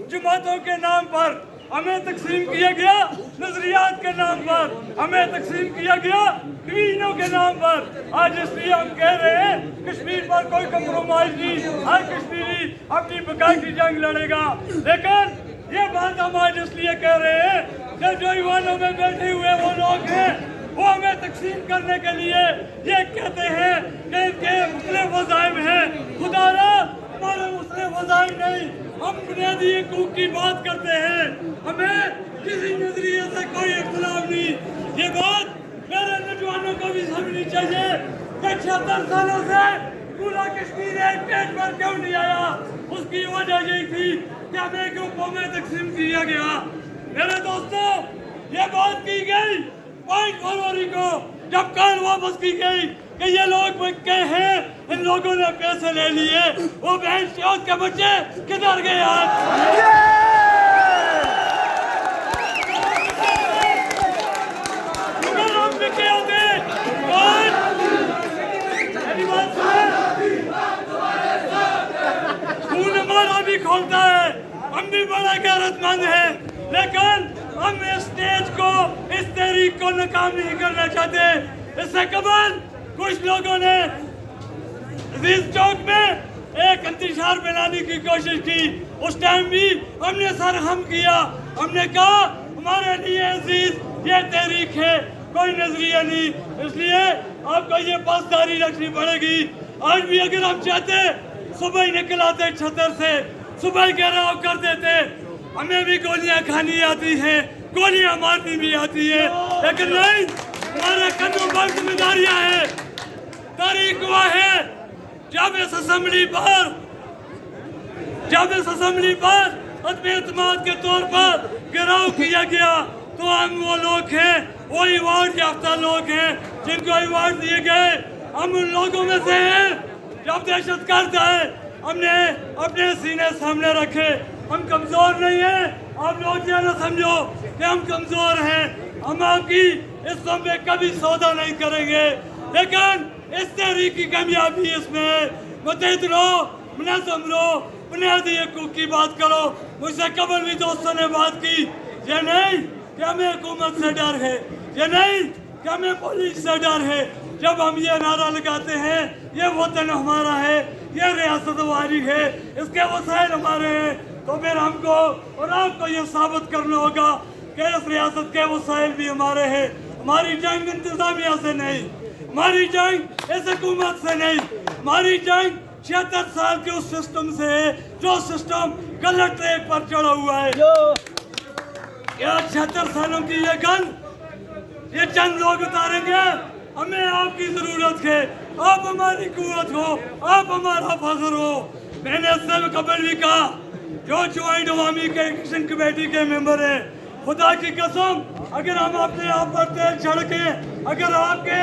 जमातों के नाम पर हमें तकसीम किया गया, नजरियात के नाम पर हमें तकसीम किया गया, डिवीजनों के नाम पर। आज इसलिए हम कह रहे हैं कश्मीर पर कोई कम्प्रोमाइज नहीं, हर कश्मीरी अपनी बकाई की जंग लड़ेगा। लेकिन ये बात हम आज इसलिए कह रहे हैं कि जो ईवानों में बैठे हुए वो लोग हैं, वो हमें तकसीम करने के लिए ये कहते हैं कि इनके मुख्तलिफ वज़ाइम हैं। खुदारा हमारे मुख्तलिफ वज़ाइम नहीं, हम बुनियादी हकूक़ की बात करते हैं, हमें किसी नजरिए से कोई इख्तिलाफ नहीं। ये बात मेरे नौजवानों को भी समझनी चाहिए कि 76 सालों से पूरा कश्मीर एक पेट पर क्यों नहीं आया। उसकी वजह यही थी कि हमें ग्रुपों में तकसीम किया गया। मेरे दोस्तों, ये बात की गई 5 फरवरी को, जब कल वापस की गई कि ये लोग के हैं, इन लोगों ने पैसे ले लिए, वो बहन शौक के बच्चे किधर गए आज? हम बिके होते खून हमारा भी खोलता है, हम भी बड़ा गैरतमंद है, लेकिन हम इस स्टेज को, इस तहरीक को नाकाम नहीं करना चाहते। इससे कबल कुछ लोगों ने अजीज चौक में एक इंतजार बनाने की कोशिश की। उस टाइम भी हमने सरहम किया, हमने कहा हमारे लिए अजीज ये तहरीक है, कोई नजरिया नहीं, इसलिए आपको ये पासदारी रखनी पड़ेगी। आज भी अगर हम चाहते सुबह ही निकल आते छतर से, सुबह घेराव कर देते, हमें भी गोलियां खानी आती हैं, गोलियां मारनी भी आती है, लेकिन नहीं, हमारे कंधों पर जिम्मेदारियां हैं। तारीख हुआ है जब इस असेंबली पर अदम एतमाद के तौर पर घेराव किया गया, तो हम वो लोग हैं, वो अवार्ड याफ्ता लोग हैं जिनको अवार्ड दिए गए, हम उन लोगों में से हैं। जब दहशतगर्द आए हमने अपने सीने सामने रखे, हम कमजोर नहीं हैं। आप लोग ये ना समझो कि हम कमजोर हैं, हम आपकी इस समय कभी सौदा नहीं करेंगे, लेकिन इस तहरीक की कामयाबी इसमें मुतहद रहो, मुनज़्ज़म रहो, बुनियादी हकूक़ की बात करो। मुझसे कबल भी दोस्तों ने बात की, ये नहीं कि हमें हुकूमत से डर है, ये नहीं कि हमें पुलिस से डर है। जब हम ये नारा लगाते हैं ये वतन हमारा है, ये रियासत हमारी है, इसके वसाइल हमारे हैं, तो फिर हमको और आपको ये साबित करना होगा कि इस रियासत के वसाइल भी हमारे हैं। हमारी जंग इंतजामिया से नहीं, हमारी जंग इस हुकूमत से नहीं, हमारी जंग 76 साल के उस सिस्टम से है जो सिस्टम गलत ट्रैक पर चढ़ा हुआ है। क्या 76 सालों की ये गन ये चंद लोग उतारेंगे? हमें आपकी जरूरत है, आप हमारी कुव्वत हो, आप हमारा फख्र हो। मैंने इससे कबल भी कहा, जो ज्वाइंट अवामी के एक्शन कमेटी के मेंबर हैं, खुदा की कसम अगर हम अपने आप पर तेल छिड़के, अगर आपके